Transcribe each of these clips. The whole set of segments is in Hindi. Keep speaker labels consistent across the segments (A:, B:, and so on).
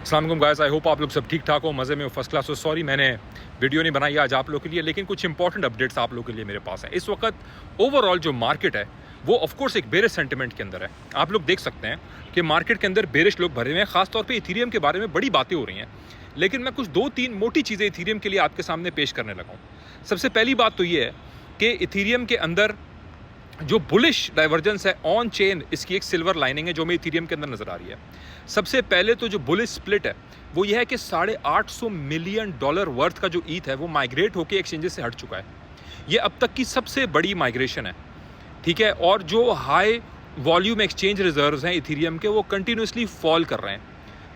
A: अस्सलाम वालेकुम गाइस, आई होप आप लोग सब ठीक ठाक हो, मज़े में हो, फर्स्ट क्लास हो। सॉरी मैंने वीडियो नहीं बनाई आज आप लोग के लिए, लेकिन कुछ इंपॉर्टेंट अपडेट्स आप लोग के लिए मेरे पास हैं। इस वक्त ओवरऑल जो मार्केट है वो ऑफकोर्स एक बेरिश सेंटिमेंट के अंदर है। आप लोग देख सकते हैं कि मार्केट के अंदर बेरिश लोग भरे हुए हैं, खासतौर पर इथीरियम के बारे में बड़ी बातें हो रही हैं। लेकिन मैं कुछ 2-3 मोटी चीज़ें इथीरियम के लिए आपके सामने पेश करने लगा हूँ। सबसे पहली बात तो ये है कि इथीरियम के अंदर जो बुलिश डाइवर्जेंस है ऑन चेन, इसकी एक सिल्वर लाइनिंग है जो हमें इथीरियम के अंदर नज़र आ रही है। सबसे पहले तो जो बुलिश स्प्लिट है वो ये है कि $850 मिलियन वर्थ का जो ईथ है वो माइग्रेट होकर एक्सचेंजेस से हट चुका है। ये अब तक की सबसे बड़ी माइग्रेशन है, ठीक है। और जो हाई वॉल्यूम एक्सचेंज रिजर्व्स हैं इथीरियम के वो कंटिन्यूसली फॉल कर रहे हैं,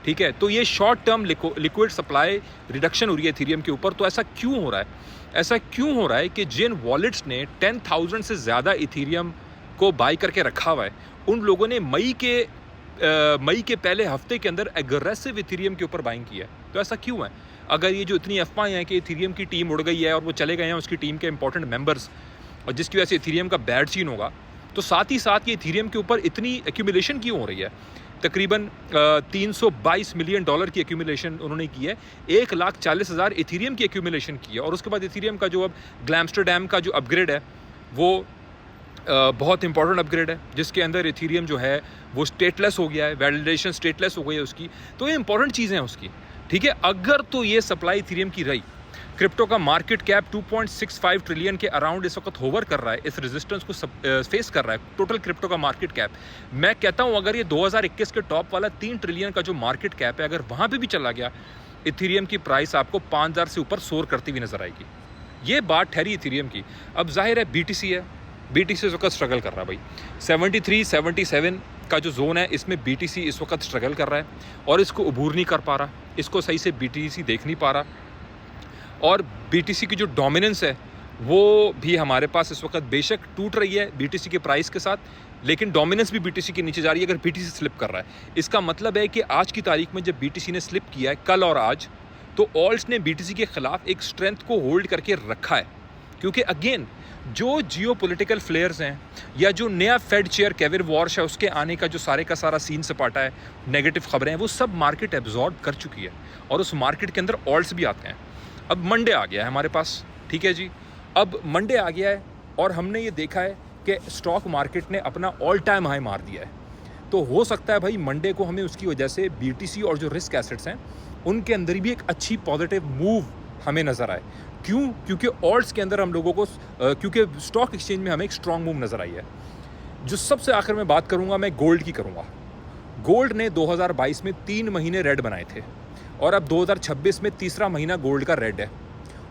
A: ठीक है। तो ये short term liquid supply reduction हो रही है इथीरियम के ऊपर। तो ऐसा क्यों हो रहा है? ऐसा क्यों हो रहा है कि जिन वॉलेट्स ने 10,000 से ज़्यादा इथीरियम को बाई करके रखा हुआ है, उन लोगों ने मई के पहले हफ्ते के अंदर एग्रेसिव इथीरियम के ऊपर बाइंग की है। तो ऐसा क्यों है? अगर ये जो इतनी अफवाहें हैं कि इथीरियम की टीम उड़ गई है और वो चले गए हैं उसकी टीम के इंपॉर्टेंट मेंबर्स, और जिसकी वजह से इथीरियम का बैड सीन होगा, तो साथ ही साथ ये इथीरियम के ऊपर इतनी एक्यूमुलेशन क्यों हो रही है? तकरीबन $322 मिलियन की एक्यूमुलेशन उन्होंने की है। 1,40,000 इथीरियम की एक्यूमुलेशन की है। और उसके बाद इथीरियम का जो अब ग्लैमस्टरडैम का जो अपग्रेड है वो बहुत इंपॉर्टेंट अपग्रेड है, जिसके अंदर इथीरियम जो है वो स्टेटलेस हो गया है, वैलिडेशन स्टेटलेस हो गई है उसकी। तो ये इंपॉर्टेंट चीज़ें हैं उसकी, ठीक है। अगर तो ये सप्लाई इथीरियम की रही, क्रिप्टो का मार्केट कैप 2.65 ट्रिलियन के अराउंड इस वक्त होवर कर रहा है, इस रेजिस्टेंस को फेस कर रहा है टोटल क्रिप्टो का मार्केट कैप। मैं कहता हूं अगर ये 2021 के टॉप वाला 3 ट्रिलियन का जो मार्केट कैप है, अगर वहां पे भी चला गया, इथीरियम की प्राइस आपको 5,000 से ऊपर सोर करती हुई नजर आएगी। ये बात ठहरी इथीरियम की। अब जाहिर है बीटीसी है, बीटीसी इस वक्त स्ट्रगल कर रहा है भाई। 73-77 का जो जोन है इसमें बीटीसी इस वक्त स्ट्रगल कर रहा है और इसको अबूर नहीं कर पा रहा, इसको सही से बीटीसी देख नहीं पा रहा। और बीटीसी की जो डोमिनेंस है वो भी हमारे पास इस वक्त बेशक टूट रही है बीटीसी के प्राइस के साथ, लेकिन डोमिनेंस भी बीटीसी के नीचे जा रही है। अगर बीटीसी स्लिप कर रहा है, इसका मतलब है कि आज की तारीख में जब बीटीसी ने स्लिप किया है, कल और आज, तो ऑल्ट्स ने बीटीसी के खिलाफ एक स्ट्रेंथ को होल्ड करके रखा है। क्योंकि अगेन जो जियोपॉलिटिकल फ्लेयर्स हैं या जो नया फेड चेयर केविन वॉर्श है उसके आने का जो सारे का सारा सीन सपाटा है, नेगेटिव खबरें हैं, वो सब मार्केट एब्जॉर्ब कर चुकी है और उस मार्केट के अंदर ऑल्ट्स भी आते हैं। अब मंडे आ गया है हमारे पास, ठीक है जी। अब मंडे आ गया है और हमने ये देखा है कि स्टॉक मार्केट ने अपना ऑल टाइम हाई मार दिया है। तो हो सकता है भाई मंडे को हमें उसकी वजह से बीटीसी और जो रिस्क एसेट्स हैं उनके अंदर भी एक अच्छी पॉजिटिव मूव हमें नज़र आए। क्यों? क्योंकि ऑल्ट्स के अंदर हम लोगों को क्योंकि स्टॉक एक्सचेंज में हमें एक स्ट्रॉन्ग मूव नज़र आई है। जो सबसे आखिर में बात करूँगा मैं गोल्ड की करूँगा। गोल्ड ने 2022 में 3 महीने रेड बनाए थे और अब 2026 में तीसरा महीना गोल्ड का रेड है।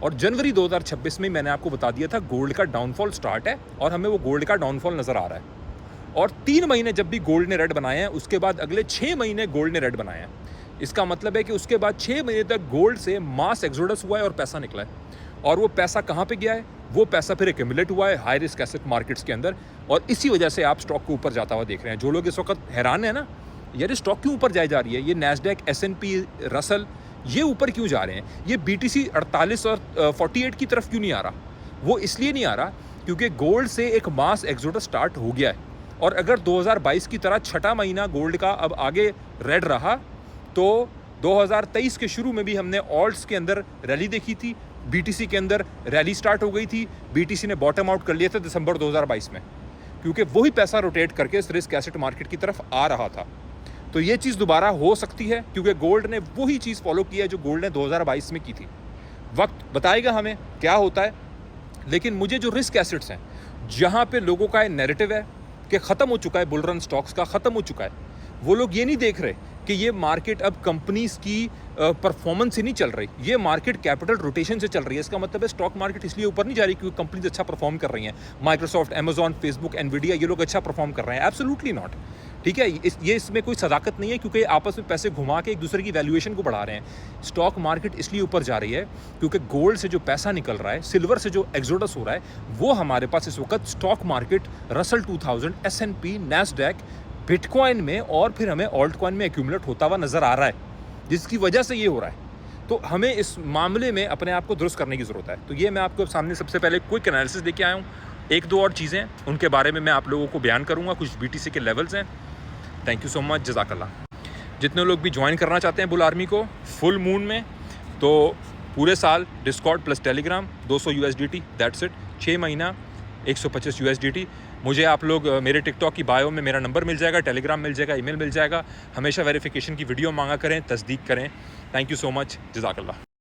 A: और जनवरी 2026 में मैंने आपको बता दिया था गोल्ड का डाउनफॉल स्टार्ट है और हमें वो गोल्ड का डाउनफॉल नज़र आ रहा है। और 3 महीने जब भी गोल्ड ने रेड बनाए हैं, उसके बाद अगले 6 महीने गोल्ड ने रेड बनाए हैं। इसका मतलब है कि उसके बाद 6 महीने तक गोल्ड से मास एक्सोडस हुआ है और पैसा निकला है। और वो पैसा कहाँ पे गया है? वो पैसा फिर एक्यूमुलेट हुआ है हाई रिस्क एसेट मार्केट्स के अंदर, और इसी वजह से आप स्टॉक को ऊपर जाता हुआ देख रहे हैं। जो लोग इस वक्त हैरान है ना, यार स्टॉक क्यों ऊपर जा रही है, ये नैस्डैक, S&P, रसल, ये ऊपर क्यों जा रहे हैं, ये बीटीसी 48 और 48 की तरफ क्यों नहीं आ रहा? वो इसलिए नहीं आ रहा क्योंकि गोल्ड से एक मास एक्सोडस स्टार्ट हो गया है। और अगर 2022 की तरह छठा महीना गोल्ड का अब आगे रेड रहा तो 2023 के शुरू में भी हमने ऑल्ट्स के अंदर रैली देखी थी, बीटीसी के अंदर रैली स्टार्ट हो गई थी। बीटीसी ने बॉटम आउट कर लिया था दिसंबर 2022 में, क्योंकि वही पैसा रोटेट करके इस रिस्क एसेट मार्केट की तरफ आ रहा था। तो ये चीज़ दोबारा हो सकती है क्योंकि गोल्ड ने वही चीज़ फॉलो की है जो गोल्ड ने 2022 में की थी। वक्त बताएगा हमें क्या होता है, लेकिन मुझे जो रिस्क एसेट्स हैं जहाँ पे लोगों का नैरेटिव है कि ख़त्म हो चुका है, बुल रन स्टॉक्स का ख़त्म हो चुका है, वो लोग ये नहीं देख रहे कि ये मार्केट अब कंपनीज की परफॉर्मेंस से नहीं चल रही, ये मार्केट कैपिटल रोटेशन से चल रही है। इसका मतलब है स्टॉक मार्केट इसलिए ऊपर नहीं जा रही क्योंकि कंपनीज अच्छा परफॉर्म कर रही हैं। माइक्रोसॉफ्ट, अमेजॉन, फेसबुक, एनवीडिया, ये लोग अच्छा परफॉर्म कर रहे हैं। एब्सोल्युटली नॉट, ठीक है। ये इसमें कोई सदाकत नहीं है क्योंकि आपस में पैसे घुमा के एक दूसरे की वैल्यूएशन को बढ़ा रहे हैं। स्टॉक मार्केट इसलिए ऊपर जा रही है क्योंकि गोल्ड से जो पैसा निकल रहा है, सिल्वर से जो एक्सोडस हो रहा है, वो हमारे पास इस वक्त stock market, Russell 2000, S&P, Nasdaq, bitcoin में और फिर हमें ऑल्ट कॉइन में एक्यूमुलेट होता हुआ नज़र आ रहा है, जिसकी वजह से ये हो रहा है। तो हमें इस मामले में अपने आप को दुरुस्त करने की ज़रूरत है। तो ये मैं आपको सामने सबसे पहले क्विक एनालिसिस देके आया हूँ। 1-2 और चीज़ें उनके बारे में मैं आप लोगों को बयान करूँगा, कुछ बीटीसी के लेवल्स हैं। थैंक यू सो मच, जज़ाकल्लाह। जितने लोग भी ज्वाइन करना चाहते हैं बुल आर्मी को फुल मून में, तो पूरे साल Discord plus Telegram 200 USDT, that's it. 6 महीना 125 USDT। मुझे आप लोग मेरे टिकटॉक की बायो में मेरा नंबर मिल जाएगा, टेलीग्राम मिल जाएगा, ईमेल मिल जाएगा। हमेशा वेरिफिकेशन की वीडियो मांगा करें, तस्दीक करें। थैंक यू सो मच, जज़ाकल्लाह।